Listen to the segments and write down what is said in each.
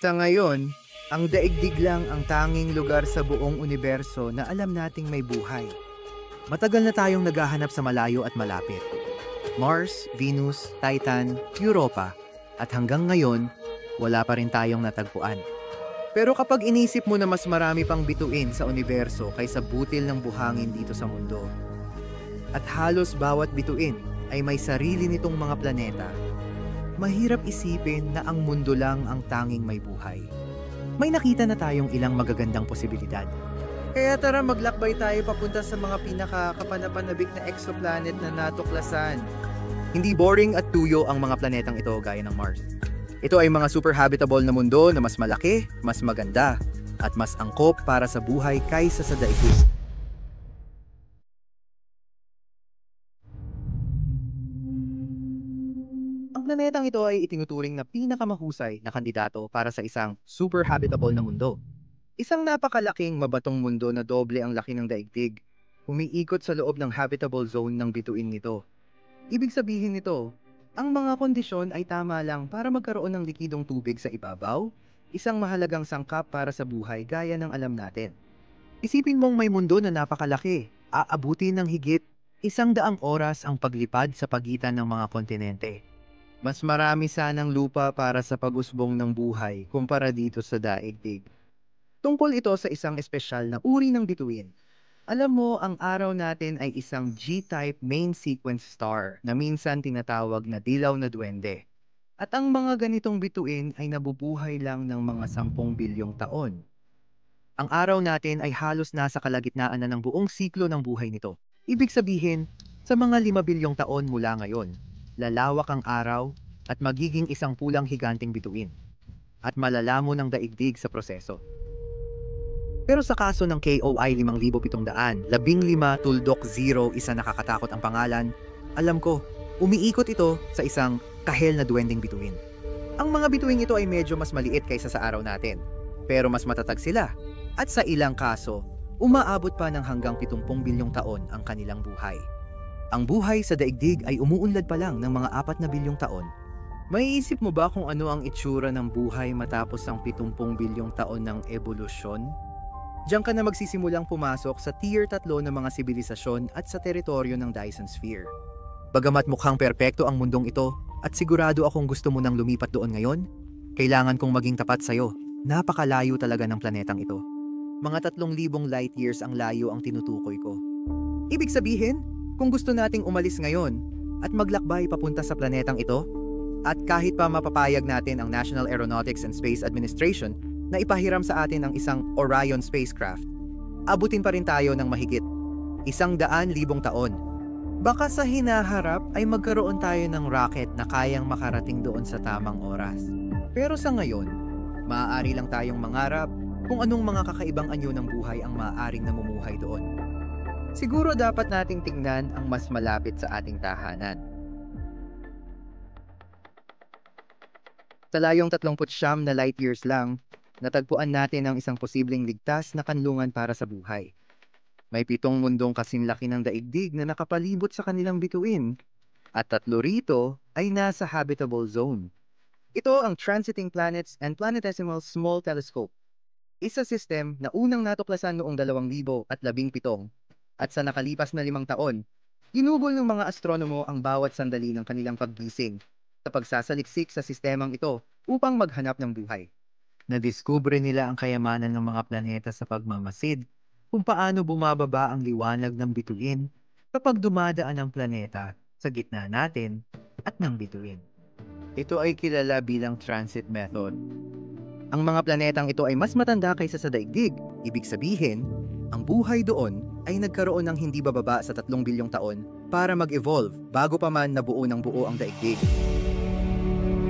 Sa ngayon, ang daigdig lang ang tanging lugar sa buong universo na alam nating may buhay. Matagal na tayong naghahanap sa malayo at malapit. Mars, Venus, Titan, Europa, at hanggang ngayon, wala pa rin tayong natagpuan. Pero kapag inisip mo na mas marami pang bituin sa universo kaysa butil ng buhangin dito sa mundo, at halos bawat bituin ay may sarili nitong mga planeta, mahirap isipin na ang mundo lang ang tanging may buhay. May nakita na tayong ilang magagandang posibilidad. Kaya tara maglakbay tayo papunta sa mga pinakakapanapanabik na exoplanet na natuklasan. Hindi boring at tuyo ang mga planetang ito gaya ng Mars. Ito ay mga super habitable na mundo na mas malaki, mas maganda, at mas angkop para sa buhay kaysa sa daigdig. Ang planetang ito ay itinuturing na pinakamahusay na kandidato para sa isang super habitable na mundo. Isang napakalaking mabatong mundo na doble ang laki ng daigdig, umiikot sa loob ng habitable zone ng bituin nito. Ibig sabihin nito, ang mga kondisyon ay tama lang para magkaroon ng likidong tubig sa ibabaw, isang mahalagang sangkap para sa buhay gaya ng alam natin. Isipin mong may mundo na napakalaki, aabutin ng higit 100 oras ang paglipad sa pagitan ng mga kontinente. Mas marami sanang lupa para sa pag-usbong ng buhay kumpara dito sa daigdig. Tungkol ito sa isang espesyal na uri ng bituin. Alam mo, ang araw natin ay isang G-type main sequence star na minsan tinatawag na dilaw na duwende. At ang mga ganitong bituin ay nabubuhay lang ng mga 10 bilyong taon. Ang araw natin ay halos nasa kalagitnaan na ng buong siklo ng buhay nito. Ibig sabihin, sa mga 5 bilyong taon mula ngayon, lalawak ang araw at magiging isang pulang higanting bituin. At malalamon ng daigdig sa proseso. Pero sa kaso ng KOI 5700, 15-0, isa nakakatakot ang pangalan, alam ko, umiikot ito sa isang kahel na duwending bituin. Ang mga bituin ito ay medyo mas maliit kaysa sa araw natin, pero mas matatag sila. At sa ilang kaso, umaabot pa ng hanggang 70 bilyong taon ang kanilang buhay. Ang buhay sa daigdig ay umuunlad pa lang ng mga 4 na bilyong taon. Maiisip mo ba kung ano ang itsura ng buhay matapos ang 70 bilyong taon ng ebolusyon? Diyan ka na magsisimulang pumasok sa tier 3 ng mga sibilisasyon at sa teritoryo ng Dyson Sphere. Bagamat mukhang perpekto ang mundong ito at sigurado akong gusto mo nang lumipat doon ngayon, kailangan kong maging tapat sa'yo. Napakalayo talaga ng planetang ito. Mga 3,000 light years ang layo ang tinutukoy ko. Ibig sabihin, kung gusto nating umalis ngayon at maglakbay papunta sa planetang ito, at kahit pa mapapayag natin ang National Aeronautics and Space Administration na ipahiram sa atin ang isang Orion spacecraft, abutin pa rin tayo ng mahigit 100,000 taon. Baka sa hinaharap ay magkaroon tayo ng rocket na kayang makarating doon sa tamang oras. Pero sa ngayon, maaari lang tayong mangarap kung anong mga kakaibang anyo ng buhay ang maaaring namumuhay doon. Siguro dapat nating tingnan ang mas malapit sa ating tahanan. Sa layong 39 na light years lang, natagpuan natin ang isang posibleng ligtas na kanlungan para sa buhay. May 7 mundong kasing laki ng daigdig na nakapalibot sa kanilang bituin, at 3 rito ay nasa habitable zone. Ito ang Transiting Planets and Planetesimal Small Telescope, isa system na unang natuklasan noong 2017 at sa nakalipas na 5 taon, ginugol ng mga astronomo ang bawat sandali ng kanilang paggising sa pagsasaliksik sa sistemang ito upang maghanap ng buhay. Nadiskubre nila ang kayamanan ng mga planeta sa pagmamasid, kung paano bumababa ang liwanag ng bituin kapag dumadaan ang planeta sa gitna natin at ng bituin. Ito ay kilala bilang transit method. Ang mga planetang ito ay mas matanda kaysa sa daigdig. Ibig sabihin, ang buhay doon ay nagkaroon ng hindi bababa sa 3 bilyong taon para mag-evolve bago pa man nabuo ng buo ang daigdig.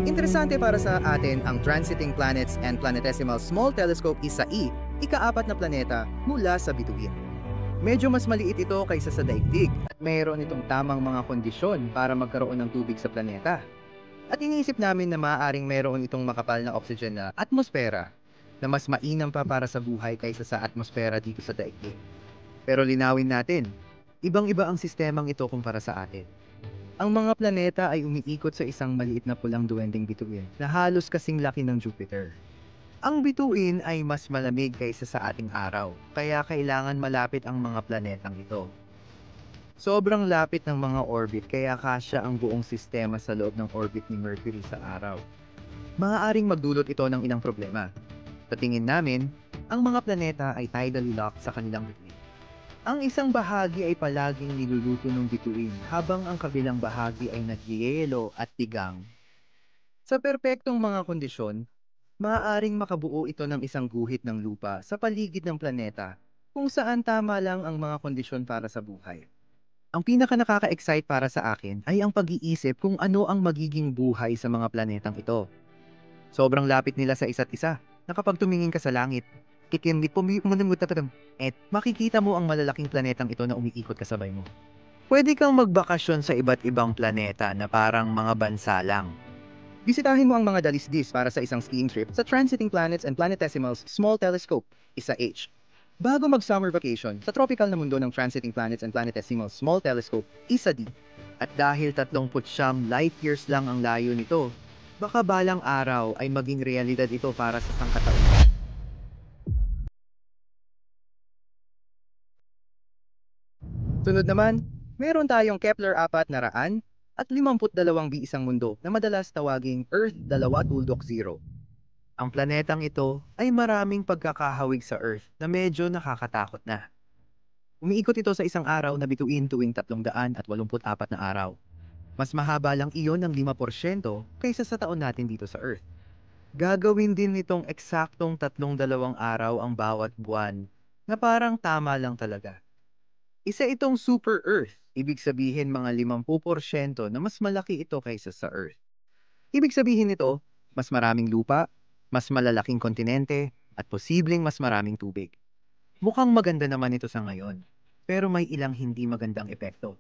Interesante para sa atin ang Transiting Planets and Planetesimal Small Telescope ISA-E, ika-4 na planeta mula sa bituin. Medyo mas maliit ito kaysa sa daigdig at mayroon itong tamang mga kondisyon para magkaroon ng tubig sa planeta. At iniisip namin na maaaring mayroon itong makapal na oxygen na atmosfera na mas mainam pa para sa buhay kaysa sa atmosfera dito sa daigdig. Pero linawin natin, ibang-iba ang sistemang ito kumpara sa atin. Ang mga planeta ay umiikot sa isang maliit na pulang duwending bituin na halos kasing laki ng Jupiter. Ang bituin ay mas malamig kaysa sa ating araw, kaya kailangan malapit ang mga planetang ito. Sobrang lapit ng mga orbit kaya kasya ang buong sistema sa loob ng orbit ni Mercury sa araw. Maaaring magdulot ito ng ilang problema. Sa tingin namin, ang mga planeta ay tidally locked sa kanilang bituin. Ang isang bahagi ay palaging niluluto ng bituin habang ang kabilang bahagi ay nagyayelo at tigang. Sa perpektong mga kondisyon, maaaring makabuo ito ng isang guhit ng lupa sa paligid ng planeta kung saan tama lang ang mga kondisyon para sa buhay. Ang pinaka nakaka-excite para sa akin ay ang pag-iisip kung ano ang magiging buhay sa mga planetang ito. Sobrang lapit nila sa isa't isa na kapag tumingin ka sa langit, makikita mo ang malalaking planetang ito na umiikot kasabay mo. Pwede kang magbakasyon sa iba't ibang planeta na parang mga bansa lang. Bisitahin mo ang mga dalisdis para sa isang skiing trip sa Transiting Planets and Planetesimals Small Telescope, isa H. Bago mag-summer vacation sa tropical na mundo ng Transiting Planets and Planetesimals Small Telescope, isa D. At dahil 39 light years lang ang layo nito, baka balang araw ay maging realidad ito para sa sangkatauhan. Sunod naman, meron tayong Kepler-4 na raan at 52 b isang mundo na madalas tawaging Earth-2.0. Ang planetang ito ay maraming pagkakahawig sa Earth na medyo nakakatakot na. Umiikot ito sa isang araw na bituin tuwing 384 na araw. Mas mahaba lang iyon ng 5% kaysa sa taon natin dito sa Earth. Gagawin din nitong eksaktong 32 araw ang bawat buwan na parang tama lang talaga. Isa itong super Earth, ibig sabihin mga 50% na mas malaki ito kaysa sa Earth. Ibig sabihin nito, mas maraming lupa, mas malalaking kontinente, at posibleng mas maraming tubig. Mukhang maganda naman ito sa ngayon, pero may ilang hindi magandang epekto.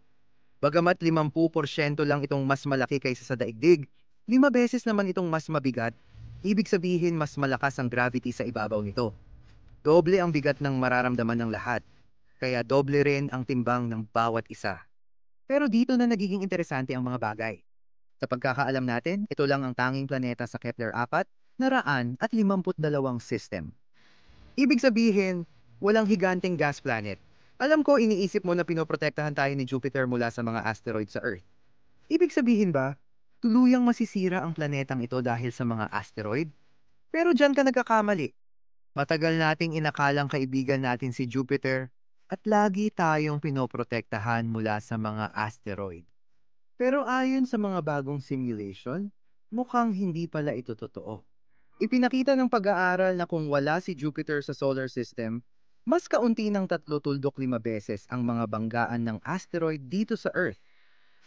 Bagamat 50% lang itong mas malaki kaysa sa daigdig, 5 beses naman itong mas mabigat, ibig sabihin mas malakas ang gravity sa ibabaw nito. Doble ang bigat ng mararamdaman ng lahat, kaya doble rin ang timbang ng bawat isa. Pero dito na nagiging interesante ang mga bagay. Sa pagkakaalam natin, ito lang ang tanging planeta sa Kepler-4 na raan at 52 system. Ibig sabihin, walang higanteng gas planet. Alam ko iniisip mo na pinoprotektahan tayo ni Jupiter mula sa mga asteroid sa Earth. Ibig sabihin ba, tuluyang masisira ang planetang ito dahil sa mga asteroid? Pero dyan ka nagkakamali. Matagal nating inakalang kaibigan natin si Jupiter at lagi tayong pinoprotektahan mula sa mga asteroid. Pero ayon sa mga bagong simulation, mukhang hindi pala ito totoo. Ipinakita ng pag-aaral na kung wala si Jupiter sa solar system, mas kaunti ng 3.5 beses ang mga banggaan ng asteroid dito sa Earth.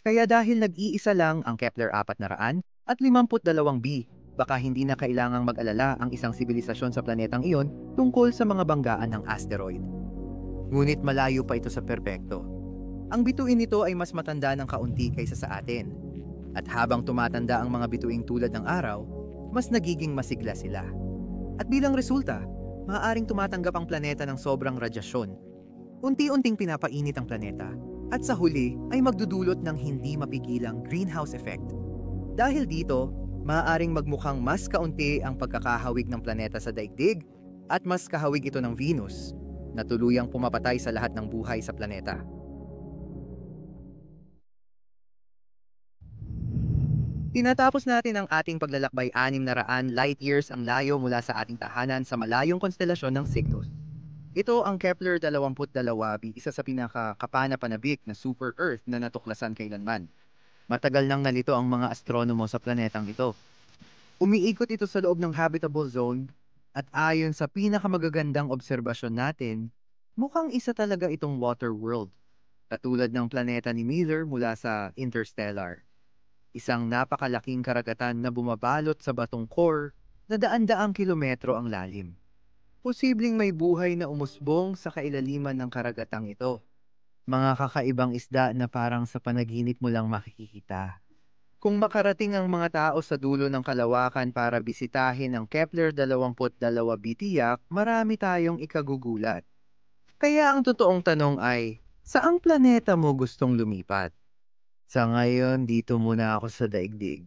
Kaya dahil nag-iisa lang ang Kepler-4 na raan at 52 b, baka hindi na kailangang mag-alala ang isang sibilisasyon sa planetang iyon tungkol sa mga banggaan ng asteroid. Ngunit malayo pa ito sa perpekto. Ang bituin nito ay mas matanda ng kaunti kaysa sa atin. At habang tumatanda ang mga bituing tulad ng araw, mas nagiging masigla sila. At bilang resulta, maaaring tumatanggap ang planeta ng sobrang radyasyon. Unti-unting pinapainit ang planeta. At sa huli ay magdudulot ng hindi mapigilang greenhouse effect. Dahil dito, maaaring magmukhang mas kaunti ang pagkakahawig ng planeta sa daigdig at mas kahawig ito ng Venus, na tuluyang pumapatay sa lahat ng buhay sa planeta. Tinatapos natin ang ating paglalakbay 600 light years ang layo mula sa ating tahanan sa malayong konstelasyon ng Cygnus. Ito ang Kepler-22b, isa sa pinaka-kapana-panabik na super Earth na natuklasan kailanman. Matagal nang nalito ang mga astronomo sa planetang ito. Umiikot ito sa loob ng habitable zone at ayon sa pinakamagagandang obserbasyon natin, mukhang isa talaga itong water world, katulad ng planeta ni Miller mula sa Interstellar. Isang napakalaking karagatan na bumabalot sa batong core na daan-daang kilometro ang lalim. Posibleng may buhay na umusbong sa kailaliman ng karagatang ito. Mga kakaibang isda na parang sa panaginip mo lang makikita. Kung makarating ang mga tao sa dulo ng kalawakan para bisitahin ang Kepler-22b tiyak, marami tayong ikagugulat. Kaya ang totoong tanong ay, saang planeta mo gustong lumipat? Sa ngayon, dito muna ako sa daigdig.